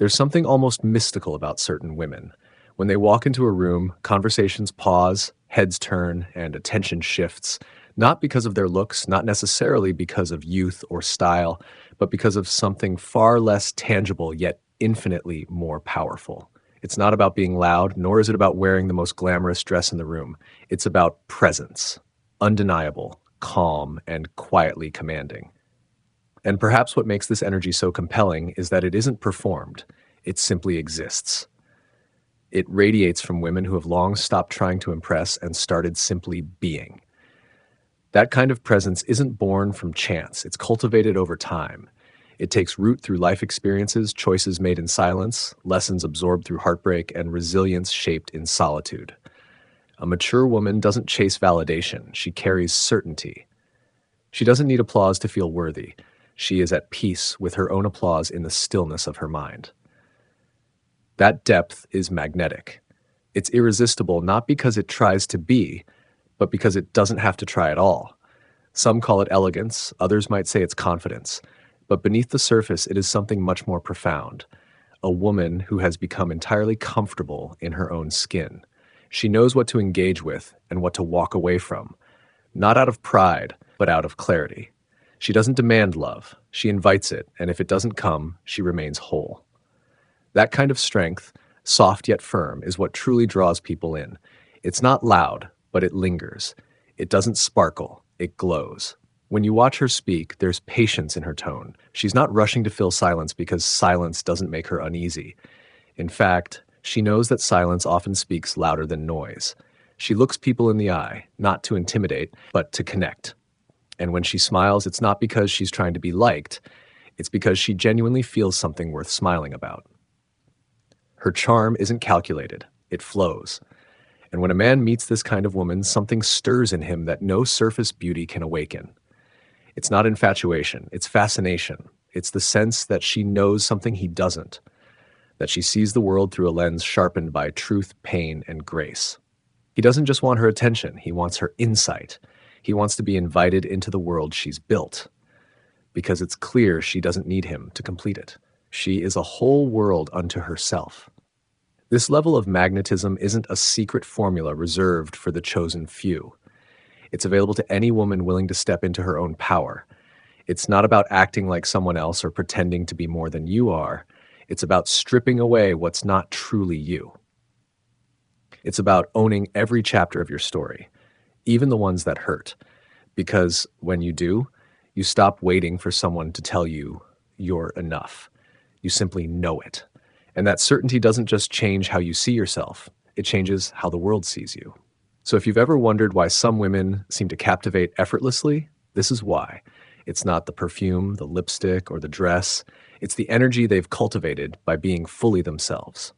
There's something almost mystical about certain women. When they walk into a room, conversations pause, heads turn, and attention shifts, not because of their looks, not necessarily because of youth or style, but because of something far less tangible yet infinitely more powerful. It's not about being loud, nor is it about wearing the most glamorous dress in the room. It's about presence, undeniable, calm, and quietly commanding. And perhaps what makes this energy so compelling is that it isn't performed, it simply exists. It radiates from women who have long stopped trying to impress and started simply being. That kind of presence isn't born from chance, it's cultivated over time. It takes root through life experiences, choices made in silence, lessons absorbed through heartbreak, and resilience shaped in solitude. A mature woman doesn't chase validation, she carries certainty. She doesn't need applause to feel worthy. She is at peace with her own applause in the stillness of her mind. That depth is magnetic. It's irresistible not because it tries to be, but because it doesn't have to try at all. Some call it elegance, others might say it's confidence. But beneath the surface, it is something much more profound. A woman who has become entirely comfortable in her own skin. She knows what to engage with and what to walk away from, not out of pride, but out of clarity. She doesn't demand love, she invites it, and if it doesn't come, she remains whole. That kind of strength, soft yet firm, is what truly draws people in. It's not loud, but it lingers. It doesn't sparkle, it glows. When you watch her speak, there's patience in her tone. She's not rushing to fill silence because silence doesn't make her uneasy. In fact, she knows that silence often speaks louder than noise. She looks people in the eye, not to intimidate, but to connect. And when she smiles, it's not because she's trying to be liked, it's because she genuinely feels something worth smiling about. Her charm isn't calculated, it flows. And when a man meets this kind of woman, something stirs in him that no surface beauty can awaken. It's not infatuation, it's fascination. It's the sense that she knows something he doesn't, that she sees the world through a lens sharpened by truth, pain, and grace. He doesn't just want her attention, he wants her insight. He wants to be invited into the world she's built, because it's clear she doesn't need him to complete it. She is a whole world unto herself. This level of magnetism isn't a secret formula reserved for the chosen few. It's available to any woman willing to step into her own power. It's not about acting like someone else or pretending to be more than you are. It's about stripping away what's not truly you. It's about owning every chapter of your story, even the ones that hurt. Because when you do, you stop waiting for someone to tell you you're enough. You simply know it. And that certainty doesn't just change how you see yourself, it changes how the world sees you. So if you've ever wondered why some women seem to captivate effortlessly, this is why. It's not the perfume, the lipstick, or the dress. It's the energy they've cultivated by being fully themselves.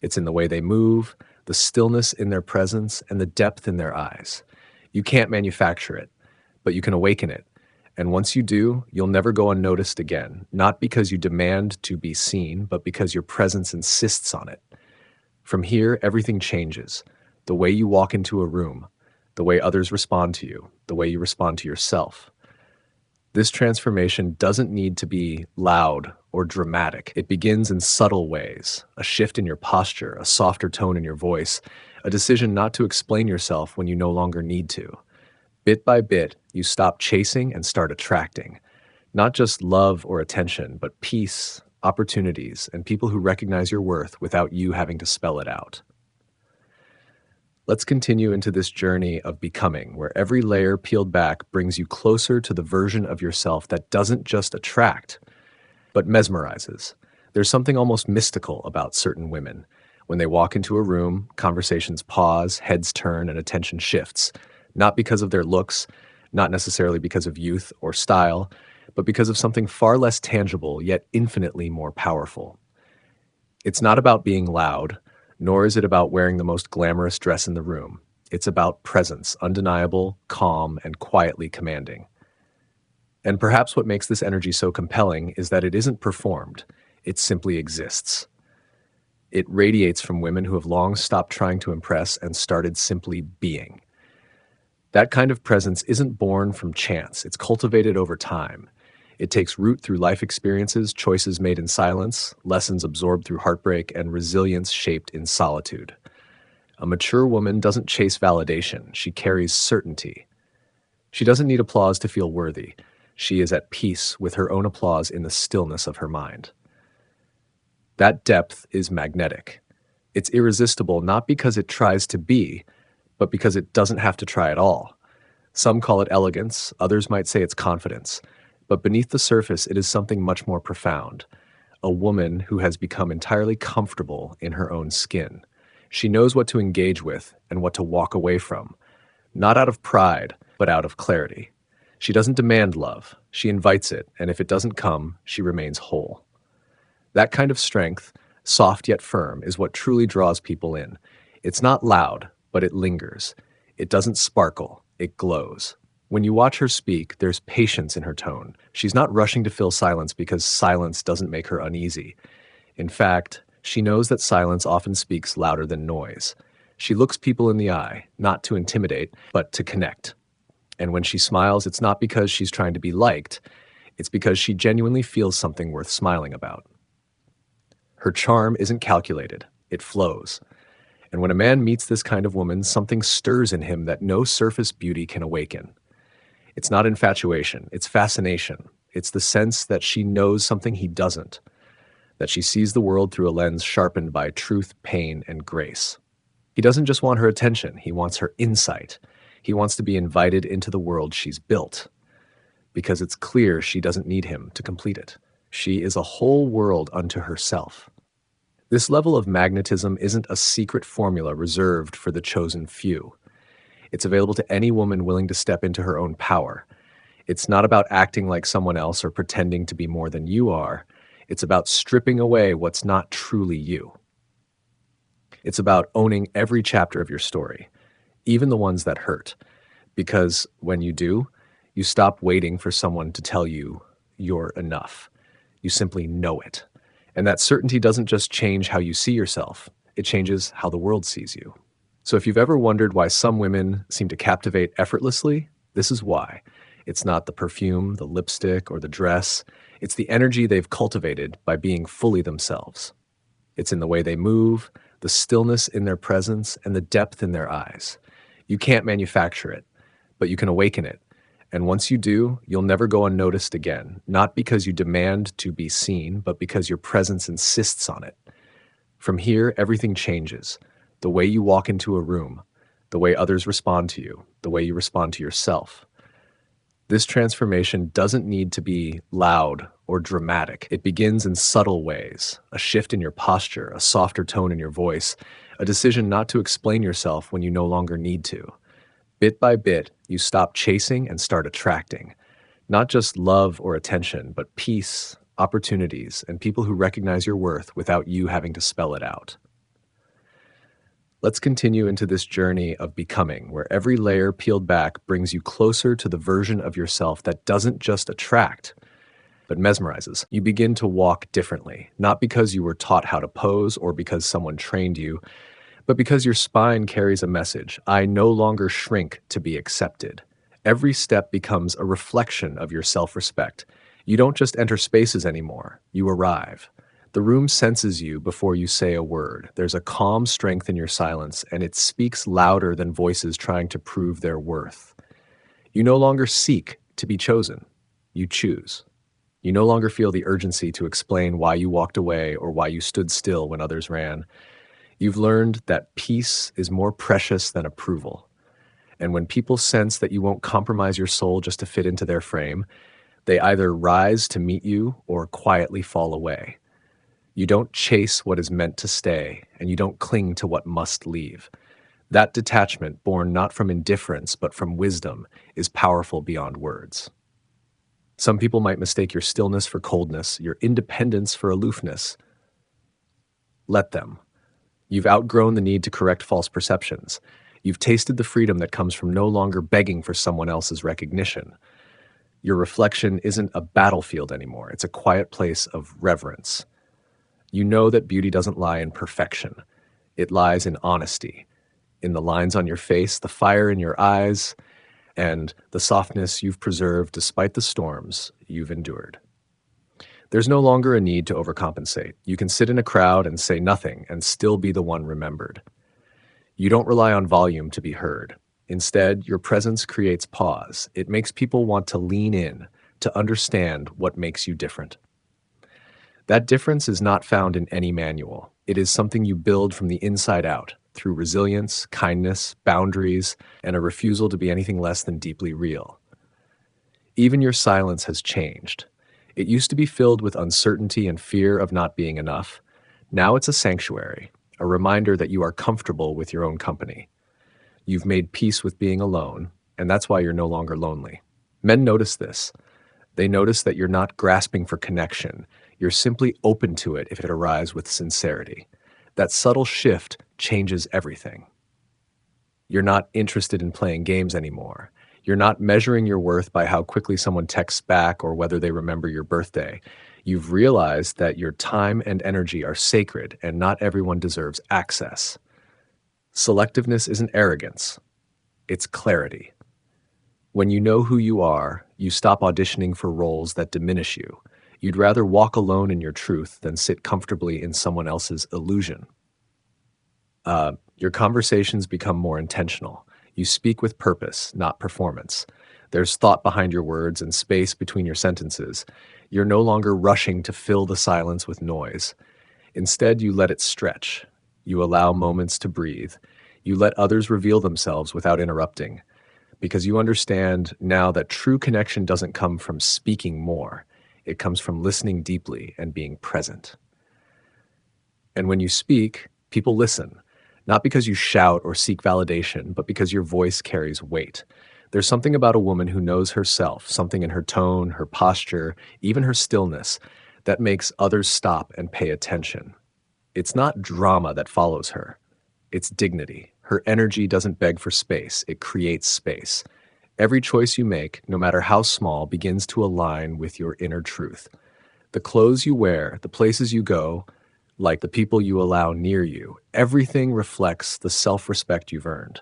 It's in the way they move, the stillness in their presence, and the depth in their eyes. You can't manufacture it, but you can awaken it. And once you do, you'll never go unnoticed again, not because you demand to be seen, but because your presence insists on it. From here, everything changes. The way you walk into a room, the way others respond to you, the way you respond to yourself. This transformation doesn't need to be loud or dramatic. It begins in subtle ways, a shift in your posture, a softer tone in your voice, a decision not to explain yourself when you no longer need to. Bit by bit, you stop chasing and start attracting. Not just love or attention, but peace, opportunities, and people who recognize your worth without you having to spell it out. Let's continue into this journey of becoming, where every layer peeled back brings you closer to the version of yourself that doesn't just attract, but mesmerizes. There's something almost mystical about certain women. When they walk into a room, conversations pause, heads turn, and attention shifts. Not because of their looks, not necessarily because of youth or style, but because of something far less tangible, yet infinitely more powerful. It's not about being loud, nor is it about wearing the most glamorous dress in the room. It's about presence, undeniable, calm, and quietly commanding. And perhaps what makes this energy so compelling is that it isn't performed, it simply exists. It radiates from women who have long stopped trying to impress and started simply being. That kind of presence isn't born from chance, it's cultivated over time. It takes root through life experiences, choices made in silence, lessons absorbed through heartbreak, and resilience shaped in solitude. A mature woman doesn't chase validation, she carries certainty. She doesn't need applause to feel worthy. She is at peace with her own applause in the stillness of her mind. That depth is magnetic. It's irresistible not because it tries to be, but because it doesn't have to try at all. Some call it elegance, others might say it's confidence. But beneath the surface, it is something much more profound. A woman who has become entirely comfortable in her own skin. She knows what to engage with and what to walk away from, not out of pride, but out of clarity. She doesn't demand love. She invites it, and if it doesn't come, she remains whole. That kind of strength, soft yet firm, is what truly draws people in. It's not loud, but it lingers. It doesn't sparkle, it glows. When you watch her speak, there's patience in her tone. She's not rushing to fill silence because silence doesn't make her uneasy. In fact, she knows that silence often speaks louder than noise. She looks people in the eye, not to intimidate, but to connect. And when she smiles, it's not because she's trying to be liked. It's because she genuinely feels something worth smiling about. Her charm isn't calculated, it flows. And when a man meets this kind of woman, something stirs in him that no surface beauty can awaken. It's not infatuation, it's fascination. It's the sense that she knows something he doesn't, that she sees the world through a lens sharpened by truth, pain, and grace. He doesn't just want her attention, he wants her insight. He wants to be invited into the world she's built, because it's clear she doesn't need him to complete it. She is a whole world unto herself. This level of magnetism isn't a secret formula reserved for the chosen few. It's available to any woman willing to step into her own power. It's not about acting like someone else or pretending to be more than you are. It's about stripping away what's not truly you. It's about owning every chapter of your story, even the ones that hurt. Because when you do, you stop waiting for someone to tell you you're enough. You simply know it. And that certainty doesn't just change how you see yourself, it changes how the world sees you. So if you've ever wondered why some women seem to captivate effortlessly, this is why. It's not the perfume, the lipstick, or the dress. It's the energy they've cultivated by being fully themselves. It's in the way they move, the stillness in their presence, and the depth in their eyes. You can't manufacture it, but you can awaken it. And once you do, you'll never go unnoticed again, not because you demand to be seen, but because your presence insists on it. From here, everything changes. The way you walk into a room, the way others respond to you, the way you respond to yourself. This transformation doesn't need to be loud or dramatic. It begins in subtle ways, a shift in your posture, a softer tone in your voice, a decision not to explain yourself when you no longer need to. Bit by bit, you stop chasing and start attracting. Not just love or attention, but peace, opportunities, and people who recognize your worth without you having to spell it out. Let's continue into this journey of becoming, where every layer peeled back brings you closer to the version of yourself that doesn't just attract, but mesmerizes. You begin to walk differently, not because you were taught how to pose or because someone trained you, but because your spine carries a message. I no longer shrink to be accepted. Every step becomes a reflection of your self-respect. You don't just enter spaces anymore, you arrive. The room senses you before you say a word. There's a calm strength in your silence, and it speaks louder than voices trying to prove their worth. You no longer seek to be chosen. You choose. You no longer feel the urgency to explain why you walked away or why you stood still when others ran. You've learned that peace is more precious than approval. And when people sense that you won't compromise your soul just to fit into their frame, they either rise to meet you or quietly fall away. You don't chase what is meant to stay, and you don't cling to what must leave. That detachment, born not from indifference but from wisdom, is powerful beyond words. Some people might mistake your stillness for coldness, your independence for aloofness. Let them. You've outgrown the need to correct false perceptions. You've tasted the freedom that comes from no longer begging for someone else's recognition. Your reflection isn't a battlefield anymore. It's a quiet place of reverence. You know that beauty doesn't lie in perfection. It lies in honesty, in the lines on your face, the fire in your eyes, and the softness you've preserved despite the storms you've endured. There's no longer a need to overcompensate. You can sit in a crowd and say nothing and still be the one remembered. You don't rely on volume to be heard. Instead, your presence creates pause. It makes people want to lean in, to understand what makes you different. That difference is not found in any manual. It is something you build from the inside out, through resilience, kindness, boundaries, and a refusal to be anything less than deeply real. Even your silence has changed. It used to be filled with uncertainty and fear of not being enough. Now it's a sanctuary, a reminder that you are comfortable with your own company. You've made peace with being alone, and that's why you're no longer lonely. Men notice this. They notice that you're not grasping for connection. You're simply open to it if it arrives with sincerity. That subtle shift changes everything. You're not interested in playing games anymore. You're not measuring your worth by how quickly someone texts back or whether they remember your birthday. You've realized that your time and energy are sacred and not everyone deserves access. Selectiveness isn't arrogance. It's clarity. When you know who you are, you stop auditioning for roles that diminish you. You'd rather walk alone in your truth than sit comfortably in someone else's illusion. Your conversations become more intentional. You speak with purpose, not performance. There's thought behind your words and space between your sentences. You're no longer rushing to fill the silence with noise. Instead, you let it stretch. You allow moments to breathe. You let others reveal themselves without interrupting. Because you understand now that true connection doesn't come from speaking more. It comes from listening deeply and being present. And when you speak, people listen. Not because you shout or seek validation, but because your voice carries weight. There's something about a woman who knows herself, something in her tone, her posture, even her stillness, that makes others stop and pay attention. It's not drama that follows her. It's dignity. Her energy doesn't beg for space. It creates space. Every choice you make, no matter how small, begins to align with your inner truth. The clothes you wear, the places you go, like the people you allow near you, everything reflects the self-respect you've earned.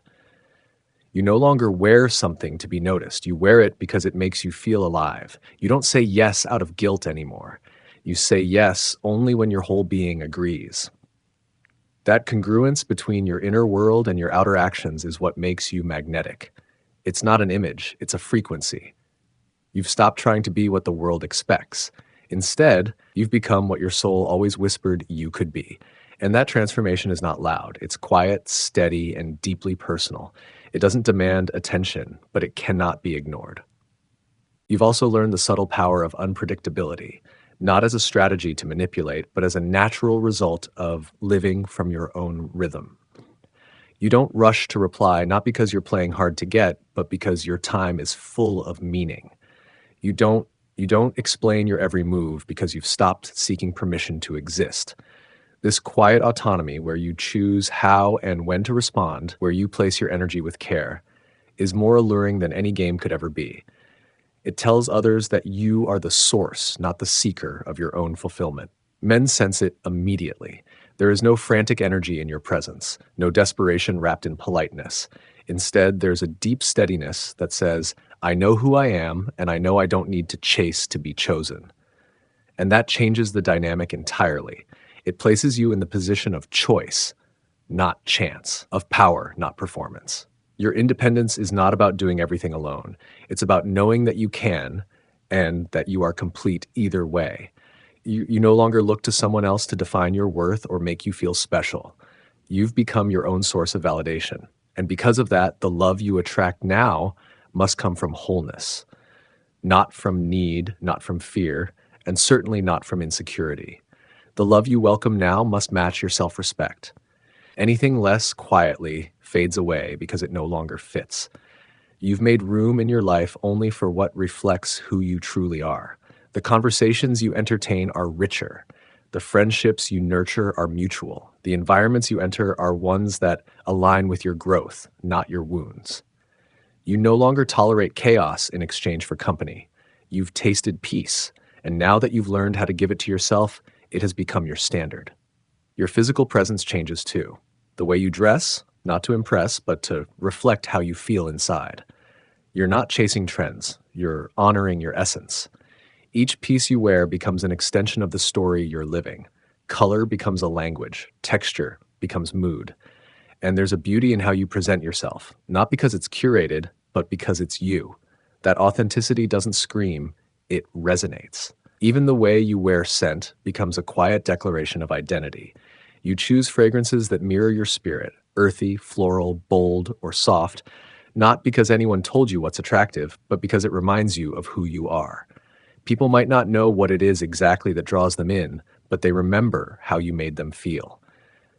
You no longer wear something to be noticed. You wear it because it makes you feel alive. You don't say yes out of guilt anymore. You say yes only when your whole being agrees. That congruence between your inner world and your outer actions is what makes you magnetic. It's not an image, it's a frequency. You've stopped trying to be what the world expects. Instead, you've become what your soul always whispered you could be. And that transformation is not loud. It's quiet, steady, and deeply personal. It doesn't demand attention, but it cannot be ignored. You've also learned the subtle power of unpredictability, not as a strategy to manipulate, but as a natural result of living from your own rhythm. You don't rush to reply, not because you're playing hard to get, but because your time is full of meaning. You don't explain your every move because you've stopped seeking permission to exist. This quiet autonomy, where you choose how and when to respond, where you place your energy with care, is more alluring than any game could ever be. It tells others that you are the source, not the seeker of your own fulfillment. Men sense it immediately. There is no frantic energy in your presence, no desperation wrapped in politeness. Instead, there's a deep steadiness that says, I know who I am, and I know I don't need to chase to be chosen. And that changes the dynamic entirely. It places you in the position of choice, not chance, of power, not performance. Your independence is not about doing everything alone. It's about knowing that you can and that you are complete either way. You no longer look to someone else to define your worth or make you feel special. You've become your own source of validation. And because of that, the love you attract now must come from wholeness, not from need, not from fear, and certainly not from insecurity. The love you welcome now must match your self-respect. Anything less quietly fades away because it no longer fits. You've made room in your life only for what reflects who you truly are. The conversations you entertain are richer. The friendships you nurture are mutual. The environments you enter are ones that align with your growth, not your wounds. You no longer tolerate chaos in exchange for company. You've tasted peace, and now that you've learned how to give it to yourself, it has become your standard. Your physical presence changes too. The way you dress, not to impress, but to reflect how you feel inside. You're not chasing trends, you're honoring your essence. Each piece you wear becomes an extension of the story you're living. Color becomes a language, texture becomes mood. And there's a beauty in how you present yourself, not because it's curated, but because it's you. That authenticity doesn't scream, it resonates. Even the way you wear scent becomes a quiet declaration of identity. You choose fragrances that mirror your spirit, earthy, floral, bold, or soft, not because anyone told you what's attractive, but because it reminds you of who you are. People might not know what it is exactly that draws them in, but they remember how you made them feel.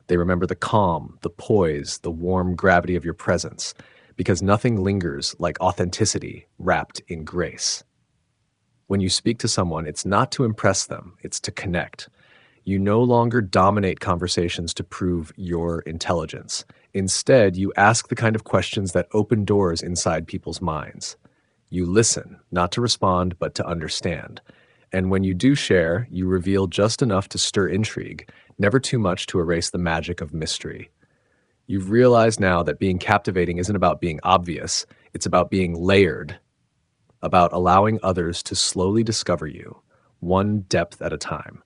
They remember the calm, the poise, the warm gravity of your presence, because nothing lingers like authenticity wrapped in grace. When you speak to someone, it's not to impress them, it's to connect. You no longer dominate conversations to prove your intelligence. Instead, you ask the kind of questions that open doors inside people's minds. You listen, not to respond, but to understand. And when you do share, you reveal just enough to stir intrigue, never too much to erase the magic of mystery. You've realized now that being captivating isn't about being obvious, it's about being layered, about allowing others to slowly discover you, one depth at a time.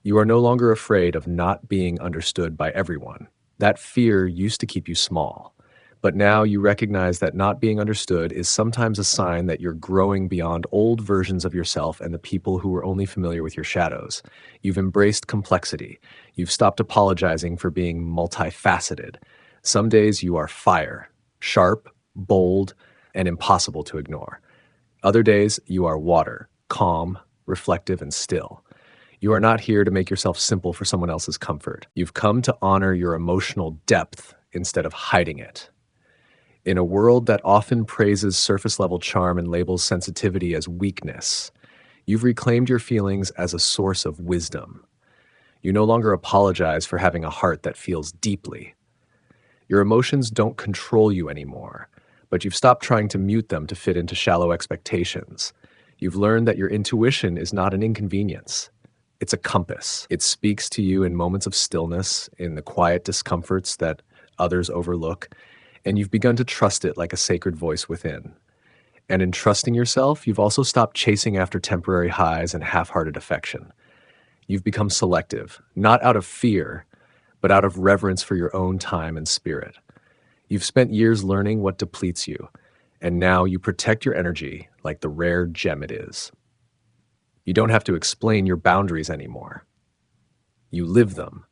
You are no longer afraid of not being understood by everyone. That fear used to keep you small. But now you recognize that not being understood is sometimes a sign that you're growing beyond old versions of yourself and the people who were only familiar with your shadows. You've embraced complexity. You've stopped apologizing for being multifaceted. Some days you are fire, sharp, bold, and impossible to ignore. Other days you are water, calm, reflective, and still. You are not here to make yourself simple for someone else's comfort. You've come to honor your emotional depth instead of hiding it. In a world that often praises surface-level charm and labels sensitivity as weakness, you've reclaimed your feelings as a source of wisdom. You no longer apologize for having a heart that feels deeply. Your emotions don't control you anymore, but you've stopped trying to mute them to fit into shallow expectations. You've learned that your intuition is not an inconvenience. It's a compass. It speaks to you in moments of stillness, in the quiet discomforts that others overlook, and you've begun to trust it like a sacred voice within. And in trusting yourself, you've also stopped chasing after temporary highs and half-hearted affection. You've become selective, not out of fear, but out of reverence for your own time and spirit. You've spent years learning what depletes you, and now you protect your energy like the rare gem it is. You don't have to explain your boundaries anymore. You live them.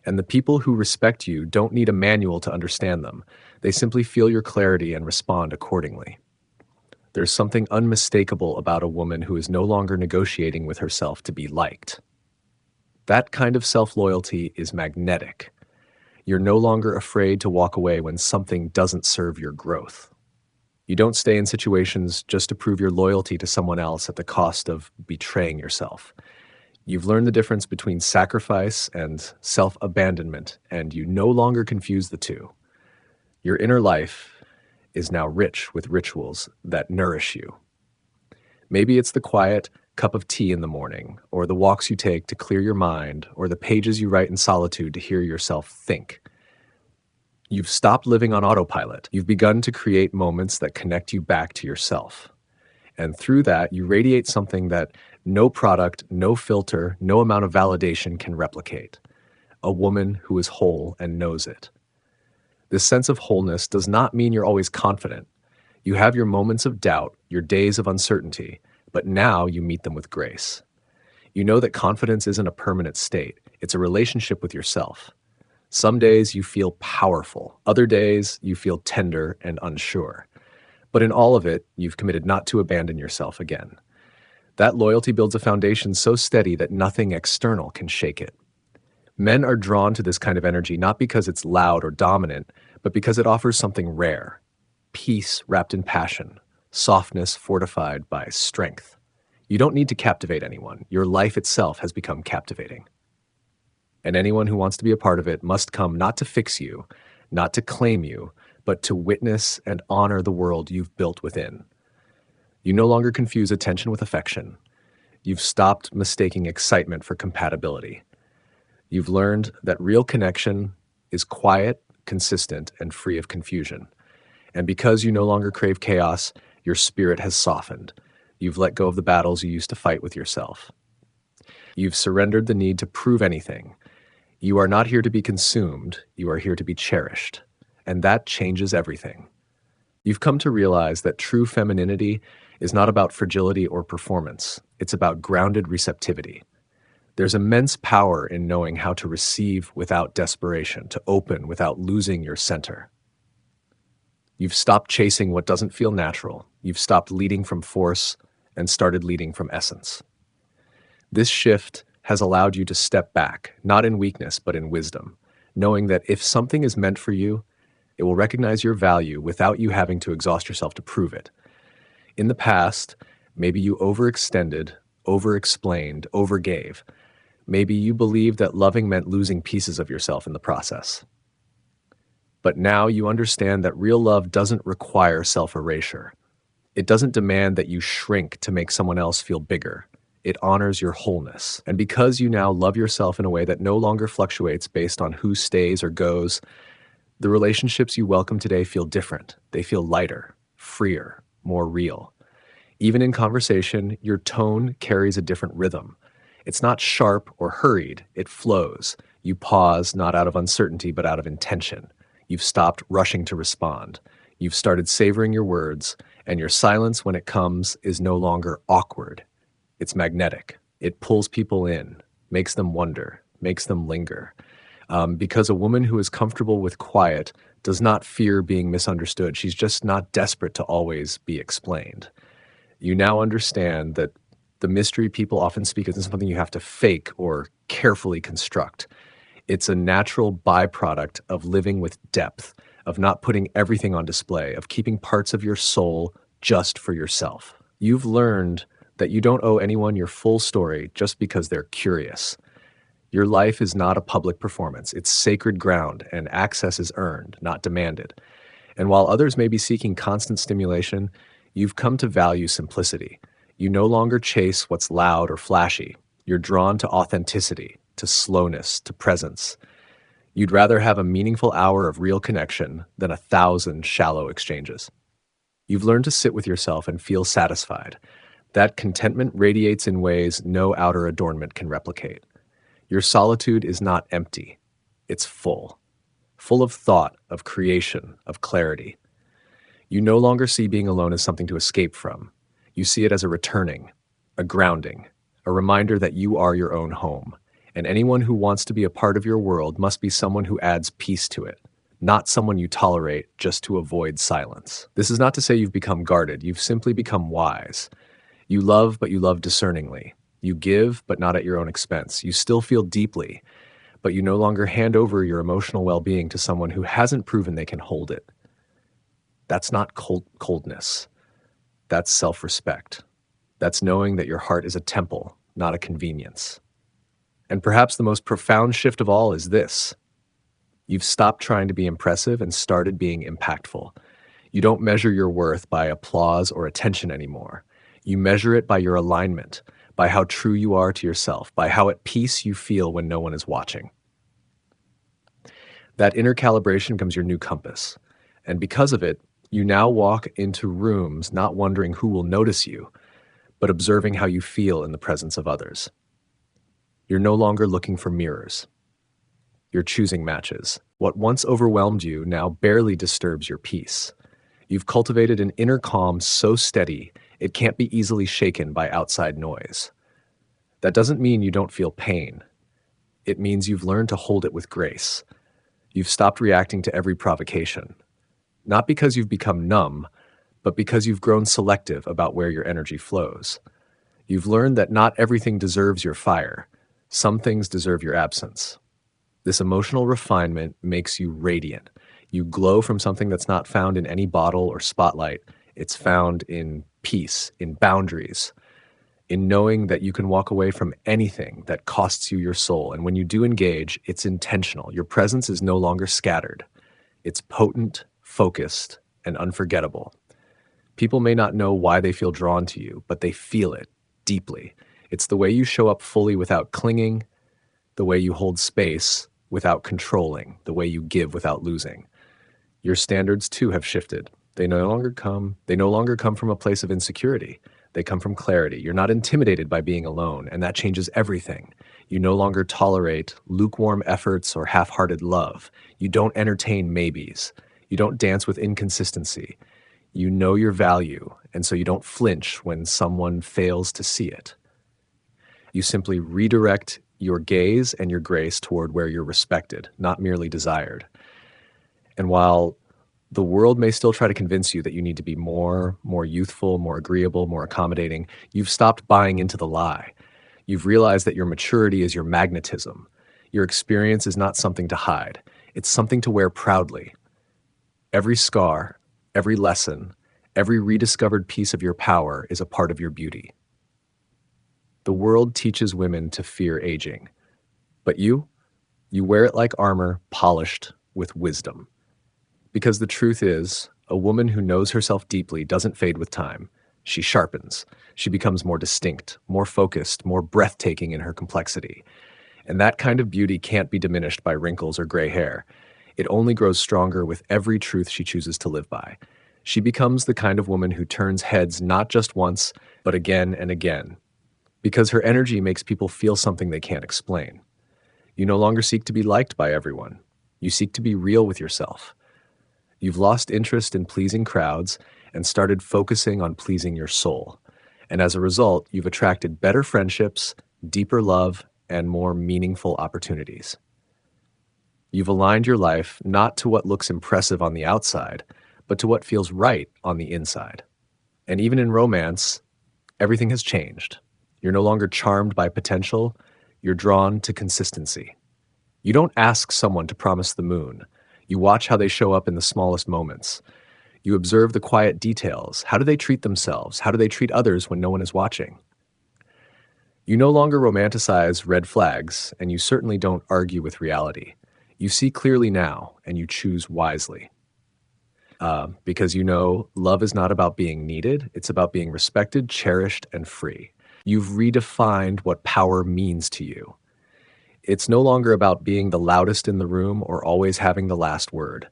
And the people who respect you don't need a manual to understand them. They simply feel your clarity and respond accordingly. There's something unmistakable about a woman who is no longer negotiating with herself to be liked. That kind of self-loyalty is magnetic. You're no longer afraid to walk away when something doesn't serve your growth. You don't stay in situations just to prove your loyalty to someone else at the cost of betraying yourself. You've learned the difference between sacrifice and self-abandonment, and you no longer confuse the two. Your inner life is now rich with rituals that nourish you. Maybe it's the quiet cup of tea in the morning, or the walks you take to clear your mind, or the pages you write in solitude to hear yourself think. You've stopped living on autopilot. You've begun to create moments that connect you back to yourself. And through that, you radiate something that no product, no filter, no amount of validation can replicate. A woman who is whole and knows it. This sense of wholeness does not mean you're always confident. You have your moments of doubt, your days of uncertainty, but now you meet them with grace. You know that confidence isn't a permanent state. It's a relationship with yourself. Some days you feel powerful. Other days you feel tender and unsure. But in all of it, you've committed not to abandon yourself again. That loyalty builds a foundation so steady that nothing external can shake it. Men are drawn to this kind of energy not because it's loud or dominant, but because it offers something rare. Peace wrapped in passion, softness fortified by strength. You don't need to captivate anyone. Your life itself has become captivating. And anyone who wants to be a part of it must come not to fix you, not to claim you, but to witness and honor the world you've built within. You no longer confuse attention with affection. You've stopped mistaking excitement for compatibility. You've learned that real connection is quiet, consistent, and free of confusion. And because you no longer crave chaos, Your spirit has softened. You've let go of the battles you used to fight with yourself. You've surrendered the need to prove anything. You are not here to be consumed, you are here to be cherished. And that changes everything. You've come to realize that true femininity is not about fragility or performance. It's about grounded receptivity. There's immense power in knowing how to receive without desperation, to open without losing your center. You've stopped chasing what doesn't feel natural. You've stopped leading from force and started leading from essence. This shift has allowed you to step back, not in weakness, but in wisdom, knowing that if something is meant for you, it will recognize your value without you having to exhaust yourself to prove it. In the past, maybe you overextended, overexplained, overgave. Maybe you believed that loving meant losing pieces of yourself in the process. But now you understand that real love doesn't require self-erasure. It doesn't demand that you shrink to make someone else feel bigger. It honors your wholeness. And because you now love yourself in a way that no longer fluctuates based on who stays or goes, the relationships you welcome today feel different. They feel lighter, freer, more real. Even in conversation, your tone carries a different rhythm. It's not sharp or hurried, it flows. You pause not out of uncertainty, but out of intention. You've stopped rushing to respond. You've started savoring your words, and your silence when it comes is no longer awkward. It's magnetic. It pulls people in, makes them wonder, makes them linger. Because a woman who is comfortable with quiet does not fear being misunderstood. She's just not desperate to always be explained. You now understand that the mystery people often speak isn't something you have to fake or carefully construct. It's a natural byproduct of living with depth, of not putting everything on display, of keeping parts of your soul just for yourself. You've learned that you don't owe anyone your full story just because they're curious. Your life is not a public performance. It's sacred ground, and access is earned, not demanded. And while others may be seeking constant stimulation, you've come to value simplicity. You no longer chase what's loud or flashy. You're drawn to authenticity, to slowness, to presence. You'd rather have a meaningful hour of real connection than 1,000 shallow exchanges. You've learned to sit with yourself and feel satisfied. That contentment radiates in ways no outer adornment can replicate. Your solitude is not empty. It's full of thought, of creation, of clarity. You no longer see being alone as something to escape from. You see it as a returning, a grounding, a reminder that you are your own home. And anyone who wants to be a part of your world must be someone who adds peace to it, not someone you tolerate just to avoid silence. This is not to say you've become guarded. You've simply become wise. You love, but you love discerningly. You give, but not at your own expense. You still feel deeply, but you no longer hand over your emotional well-being to someone who hasn't proven they can hold it. That's not coldness. That's self-respect. That's knowing that your heart is a temple, not a convenience. And perhaps the most profound shift of all is this. You've stopped trying to be impressive and started being impactful. You don't measure your worth by applause or attention anymore. You measure it by your alignment, by how true you are to yourself, by how at peace you feel when no one is watching. That inner calibration becomes your new compass. And because of it, you now walk into rooms not wondering who will notice you, but observing how you feel in the presence of others. You're no longer looking for mirrors. You're choosing matches. What once overwhelmed you now barely disturbs your peace. You've cultivated an inner calm so steady, it can't be easily shaken by outside noise. That doesn't mean you don't feel pain. It means you've learned to hold it with grace. You've stopped reacting to every provocation. Not because you've become numb, but because you've grown selective about where your energy flows. You've learned that not everything deserves your fire. Some things deserve your absence. This emotional refinement makes you radiant. You glow from something that's not found in any bottle or spotlight. It's found in peace, in boundaries, in knowing that you can walk away from anything that costs you your soul. And when you do engage, it's intentional. Your presence is no longer scattered. It's potent, focused, and unforgettable. People may not know why they feel drawn to you, but they feel it deeply. It's the way you show up fully without clinging, the way you hold space without controlling, the way you give without losing. Your standards too have shifted. They no longer come from a place of insecurity. They come from clarity. You're not intimidated by being alone, and that changes everything. You no longer tolerate lukewarm efforts or half-hearted love. You don't entertain maybes. You don't dance with inconsistency. You know your value, and so you don't flinch when someone fails to see it. You simply redirect your gaze and your grace toward where you're respected, not merely desired. And while the world may still try to convince you that you need to be more youthful, more agreeable, more accommodating, you've stopped buying into the lie. You've realized that your maturity is your magnetism. Your experience is not something to hide. It's something to wear proudly. Every scar, every lesson, every rediscovered piece of your power is a part of your beauty. The world teaches women to fear aging, but you wear it like armor, polished with wisdom. Because the truth is, a woman who knows herself deeply doesn't fade with time. She sharpens. She becomes more distinct, more focused, more breathtaking in her complexity. And that kind of beauty can't be diminished by wrinkles or gray hair. It only grows stronger with every truth she chooses to live by. She becomes the kind of woman who turns heads not just once, but again and again. Because her energy makes people feel something they can't explain. You no longer seek to be liked by everyone. You seek to be real with yourself. You've lost interest in pleasing crowds and started focusing on pleasing your soul. And as a result, you've attracted better friendships, deeper love, and more meaningful opportunities. You've aligned your life not to what looks impressive on the outside, but to what feels right on the inside. And even in romance, everything has changed. You're no longer charmed by potential, you're drawn to consistency. You don't ask someone to promise the moon. You watch how they show up in the smallest moments. You observe the quiet details. How do they treat themselves? How do they treat others when no one is watching? You no longer romanticize red flags, and you certainly don't argue with reality. You see clearly now, and you choose wisely. Because you know love is not about being needed, it's about being respected, cherished, and free. You've redefined what power means to you. It's no longer about being the loudest in the room or always having the last word.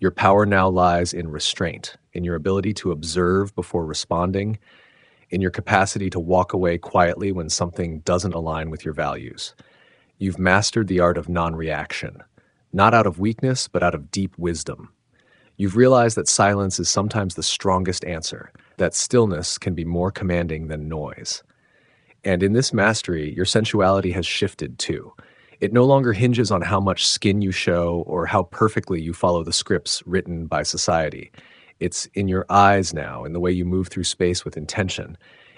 Your power now lies in restraint, in your ability to observe before responding, in your capacity to walk away quietly when something doesn't align with your values. You've mastered the art of non-reaction, not out of weakness, but out of deep wisdom. You've realized that silence is sometimes the strongest answer, that stillness can be more commanding than noise. And in this mastery, your sensuality has shifted too. It no longer hinges on how much skin you show or how perfectly you follow the scripts written by society. It's in your eyes now, in the way you move through space with intention,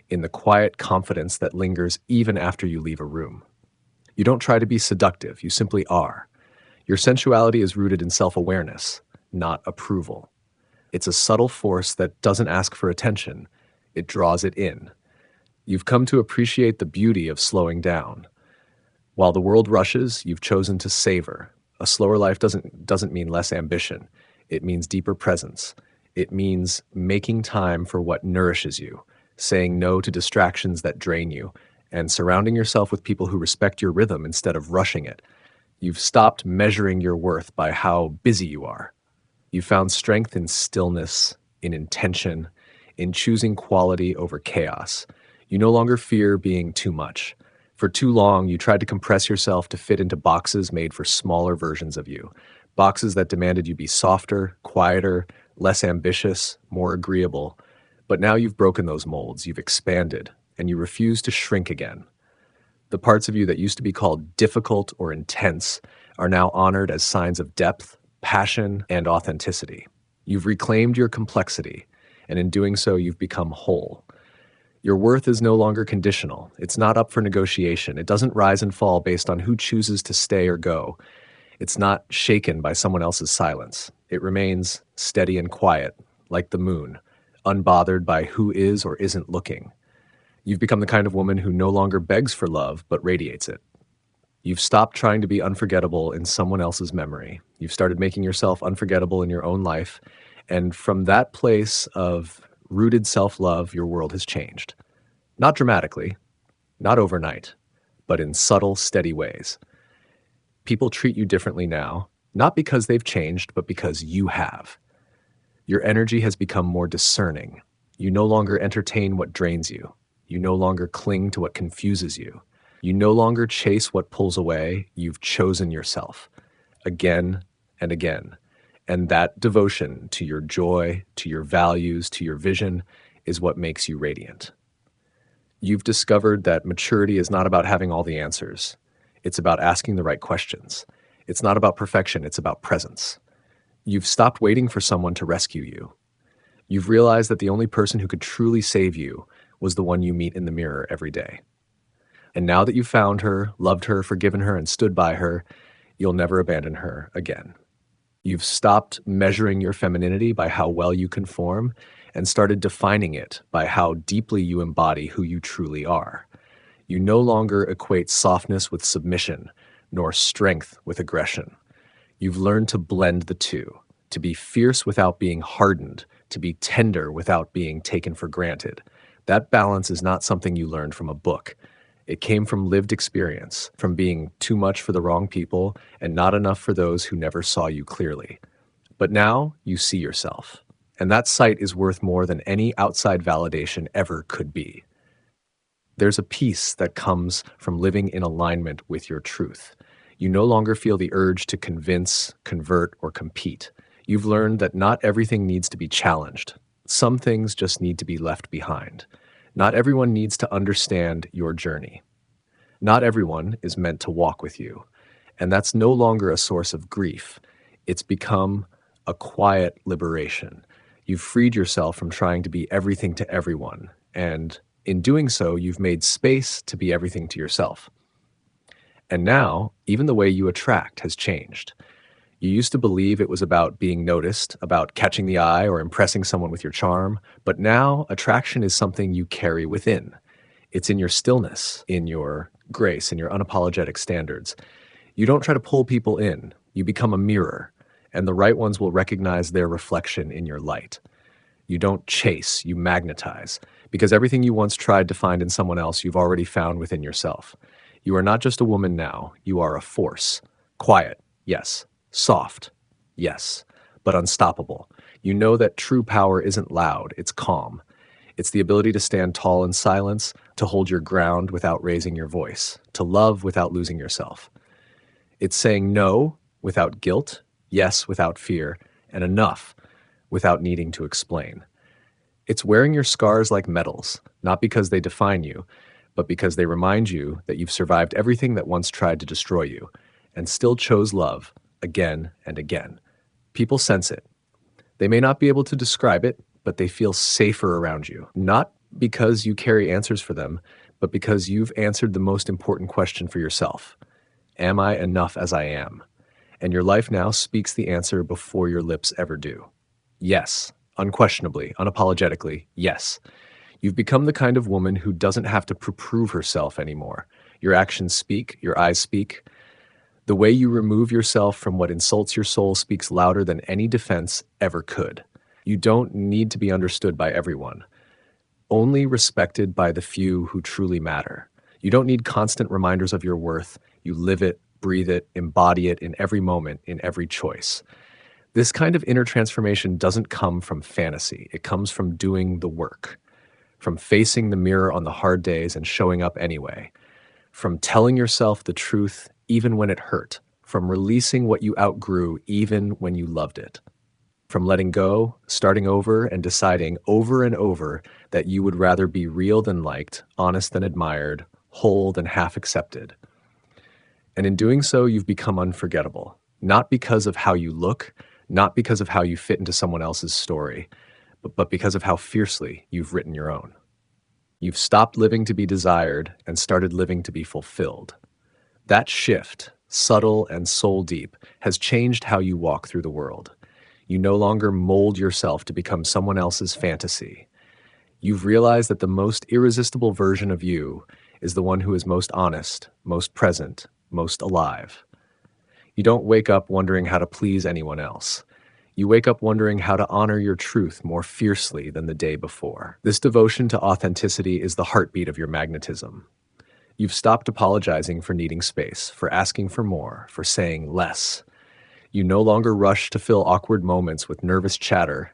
in the quiet confidence that lingers even after you leave a room. You don't try to be seductive, you simply are. Your sensuality is rooted in self-awareness, not approval. It's a subtle force that doesn't ask for attention, it draws it in. You've come to appreciate the beauty of slowing down. While the world rushes, you've chosen to savor. A slower life doesn't mean less ambition. It means deeper presence. It means making time for what nourishes you, saying no to distractions that drain you, and surrounding yourself with people who respect your rhythm instead of rushing it. You've stopped measuring your worth by how busy you are. You've found strength in stillness, in intention, in choosing quality over chaos. You no longer fear being too much. For too long, you tried to compress yourself to fit into boxes made for smaller versions of you, boxes that demanded you be softer, quieter, less ambitious, more agreeable. But now you've broken those molds, you've expanded, and you refuse to shrink again. The parts of you that used to be called difficult or intense are now honored as signs of depth, passion, and authenticity. You've reclaimed your complexity, and in doing so, you've become whole. Your worth is no longer conditional. It's not up for negotiation. It doesn't rise and fall based on who chooses to stay or go. It's not shaken by someone else's silence. It remains steady and quiet, like the moon, unbothered by who is or isn't looking. You've become the kind of woman who no longer begs for love, but radiates it. You've stopped trying to be unforgettable in someone else's memory. You've started making yourself unforgettable in your own life. And from that place of rooted self-love, your world has changed. Not dramatically, not overnight, but in subtle, steady ways. People treat you differently now, not because they've changed, but because you have. Your energy has become more discerning. You no longer entertain what drains you. You no longer cling to what confuses you. You no longer chase what pulls away. You've chosen yourself again and again. And that devotion to your joy, to your values, to your vision is what makes you radiant. You've discovered that maturity is not about having all the answers. It's about asking the right questions. It's not about perfection, it's about presence. You've stopped waiting for someone to rescue you. You've realized that the only person who could truly save you was the one you meet in the mirror every day. And now that you've found her, loved her, forgiven her, and stood by her, you'll never abandon her again. You've stopped measuring your femininity by how well you conform and started defining it by how deeply you embody who you truly are. You no longer equate softness with submission, nor strength with aggression. You've learned to blend the two, to be fierce without being hardened, to be tender without being taken for granted. That balance is not something you learned from a book. It came from lived experience, from being too much for the wrong people and not enough for those who never saw you clearly. But now you see yourself, and that sight is worth more than any outside validation ever could be. There's a peace that comes from living in alignment with your truth. You no longer feel the urge to convince, convert, or compete. You've learned that not everything needs to be challenged. Some things just need to be left behind. Not everyone needs to understand your journey. Not everyone is meant to walk with you. And that's no longer a source of grief. It's become a quiet liberation. You've freed yourself from trying to be everything to everyone. And in doing so, you've made space to be everything to yourself. And now, even the way you attract has changed. You used to believe it was about being noticed, about catching the eye or impressing someone with your charm, but now attraction is something you carry within. It's in your stillness, in your grace, in your unapologetic standards. You don't try to pull people in, you become a mirror, and the right ones will recognize their reflection in your light. You don't chase, you magnetize, because everything you once tried to find in someone else you've already found within yourself. You are not just a woman now, you are a force. Quiet, yes. Soft, yes, but unstoppable. You know that true power isn't loud, it's calm. It's the ability to stand tall in silence, to hold your ground without raising your voice, to love without losing yourself. It's saying no without guilt, yes without fear, and enough without needing to explain. It's wearing your scars like medals, not because they define you, but because they remind you that you've survived everything that once tried to destroy you, and still chose love again and again. People sense it. They may not be able to describe it, but they feel safer around you. Not because you carry answers for them, but because you've answered the most important question for yourself. Am I enough as I am? And your life now speaks the answer before your lips ever do. Yes, unquestionably, unapologetically, yes. You've become the kind of woman who doesn't have to prove herself anymore. Your actions speak, your eyes speak. The way you remove yourself from what insults your soul speaks louder than any defense ever could. You don't need to be understood by everyone, only respected by the few who truly matter. You don't need constant reminders of your worth. You live it, breathe it, embody it in every moment, in every choice. This kind of inner transformation doesn't come from fantasy. It comes from doing the work, from facing the mirror on the hard days and showing up anyway, from telling yourself the truth even when it hurt, from releasing what you outgrew even when you loved it, from letting go, starting over, and deciding over and over that you would rather be real than liked, honest than admired, whole than half accepted. And in doing so, you've become unforgettable, not because of how you look, not because of how you fit into someone else's story, but because of how fiercely you've written your own. You've stopped living to be desired and started living to be fulfilled. That shift, subtle and soul deep, has changed how you walk through the world. You no longer mold yourself to become someone else's fantasy. You've realized that the most irresistible version of you is the one who is most honest, most present, most alive. You don't wake up wondering how to please anyone else. You wake up wondering how to honor your truth more fiercely than the day before. This devotion to authenticity is the heartbeat of your magnetism. You've stopped apologizing for needing space, for asking for more, for saying less. You no longer rush to fill awkward moments with nervous chatter.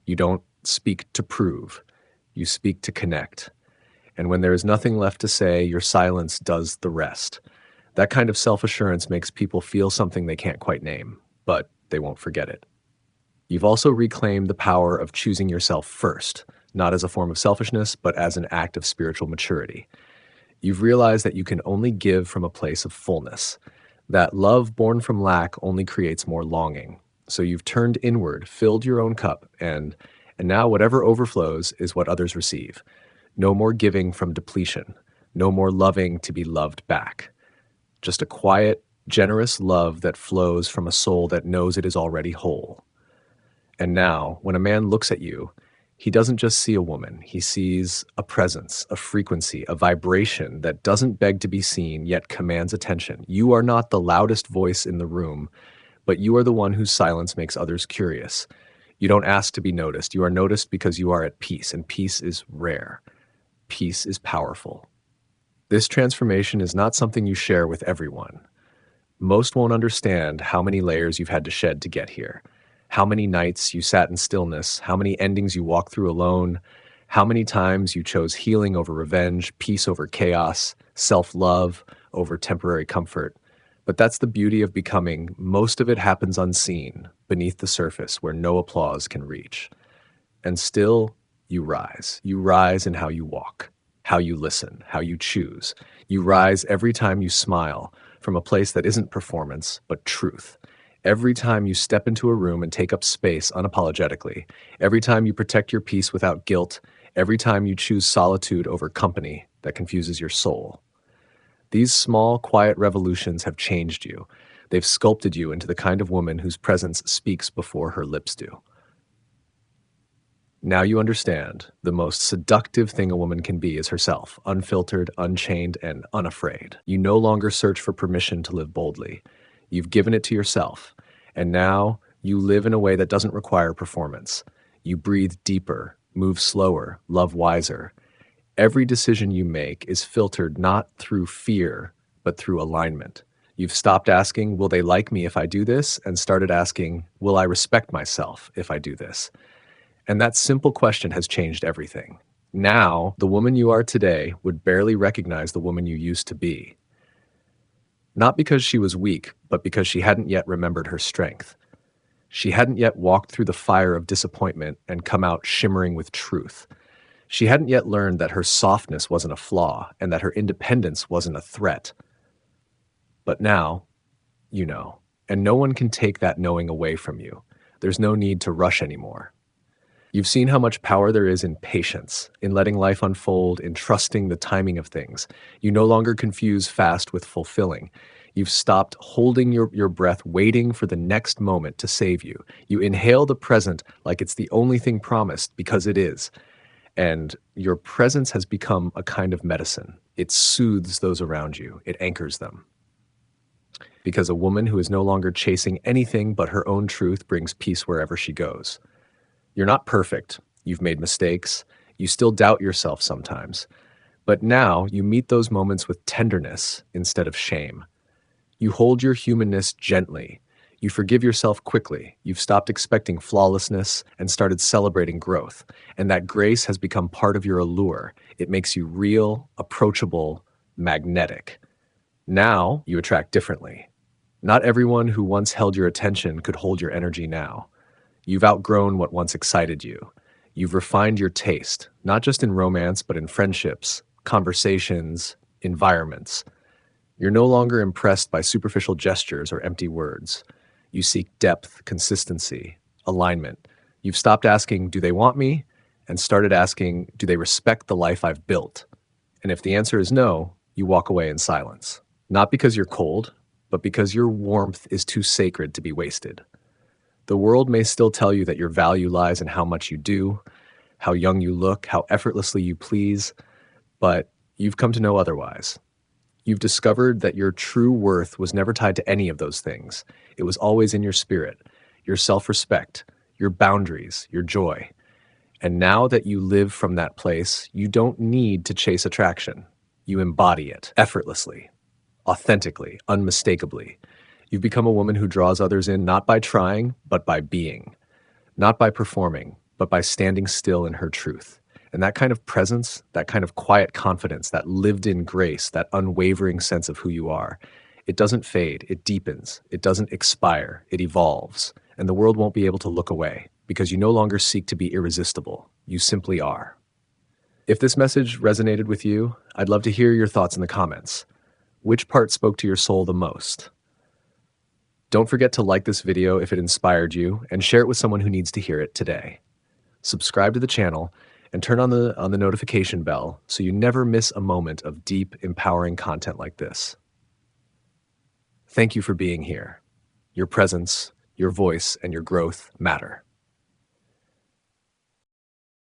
You don't speak to prove, you speak to connect. And when there is nothing left to say, your silence does the rest. That kind of self-assurance makes people feel something they can't quite name, but they won't forget it. You've also reclaimed the power of choosing yourself first, not as a form of selfishness, but as an act of spiritual maturity. You've realized that you can only give from a place of fullness, that love born from lack only creates more longing. So you've turned inward, filled your own cup, and now whatever overflows is what others receive. No more giving from depletion, no more loving to be loved back. Just a quiet, generous love that flows from a soul that knows it is already whole. And now, when a man looks at you, he doesn't just see a woman, he sees a presence, a frequency, a vibration that doesn't beg to be seen, yet commands attention. You are not the loudest voice in the room, but you are the one whose silence makes others curious. You don't ask to be noticed. You are noticed because you are at peace, and peace is rare. Peace is powerful. This transformation is not something you share with everyone. Most won't understand how many layers you've had to shed to get here. How many nights you sat in stillness, how many endings you walked through alone, how many times you chose healing over revenge, peace over chaos, self-love over temporary comfort. But that's the beauty of becoming. Most of it happens unseen, beneath the surface, where no applause can reach. And still, you rise. You rise in how you walk, how you listen, how you choose. You rise every time you smile, from a place that isn't performance, but truth. Every time you step into a room and take up space unapologetically, every time you protect your peace without guilt, every time you choose solitude over company that confuses your soul. These small, quiet revolutions have changed you. They've sculpted you into the kind of woman whose presence speaks before her lips do. Now you understand the most seductive thing a woman can be is herself, unfiltered, unchained, and unafraid. You no longer search for permission to live boldly. You've given it to yourself, and now you live in a way that doesn't require performance. You breathe deeper, move slower, love wiser. Every decision you make is filtered not through fear, but through alignment. You've stopped asking, will they like me if I do this? And started asking, will I respect myself if I do this? And that simple question has changed everything. Now, the woman you are today would barely recognize the woman you used to be. Not because she was weak, but because she hadn't yet remembered her strength. She hadn't yet walked through the fire of disappointment and come out shimmering with truth. She hadn't yet learned that her softness wasn't a flaw and that her independence wasn't a threat. But now, you know, and no one can take that knowing away from you. There's no need to rush anymore. You've seen how much power there is in patience, in letting life unfold, in trusting the timing of things. You no longer confuse fast with fulfilling. You've stopped holding your breath, waiting for the next moment to save you. You inhale the present like it's the only thing promised, because it is. And your presence has become a kind of medicine. It soothes those around you. It anchors them. Because a woman who is no longer chasing anything but her own truth brings peace wherever she goes. You're not perfect. You've made mistakes. You still doubt yourself sometimes. But now you meet those moments with tenderness instead of shame. You hold your humanness gently. You forgive yourself quickly. You've stopped expecting flawlessness and started celebrating growth. And that grace has become part of your allure. It makes you real, approachable, magnetic. Now you attract differently. Not everyone who once held your attention could hold your energy now. You've outgrown what once excited you. You've refined your taste, not just in romance, but in friendships, conversations, environments. You're no longer impressed by superficial gestures or empty words. You seek depth, consistency, alignment. You've stopped asking, do they want me? And started asking, do they respect the life I've built? And if the answer is no, you walk away in silence. Not because you're cold, but because your warmth is too sacred to be wasted. The world may still tell you that your value lies in how much you do, how young you look, how effortlessly you please, but you've come to know otherwise. You've discovered that your true worth was never tied to any of those things. It was always in your spirit, your self-respect, your boundaries, your joy. And now that you live from that place, you don't need to chase attraction. You embody it effortlessly, authentically, unmistakably. You've become a woman who draws others in not by trying, but by being. Not by performing, but by standing still in her truth. And that kind of presence, that kind of quiet confidence, that lived in grace, that unwavering sense of who you are, it doesn't fade, it deepens, it doesn't expire, it evolves. And the world won't be able to look away because you no longer seek to be irresistible. You simply are. If this message resonated with you, I'd love to hear your thoughts in the comments. Which part spoke to your soul the most? Don't forget to like this video if it inspired you and share it with someone who needs to hear it today. Subscribe to the channel and turn on the notification bell so you never miss a moment of deep, empowering content like this. Thank you for being here. Your presence, your voice, and your growth matter.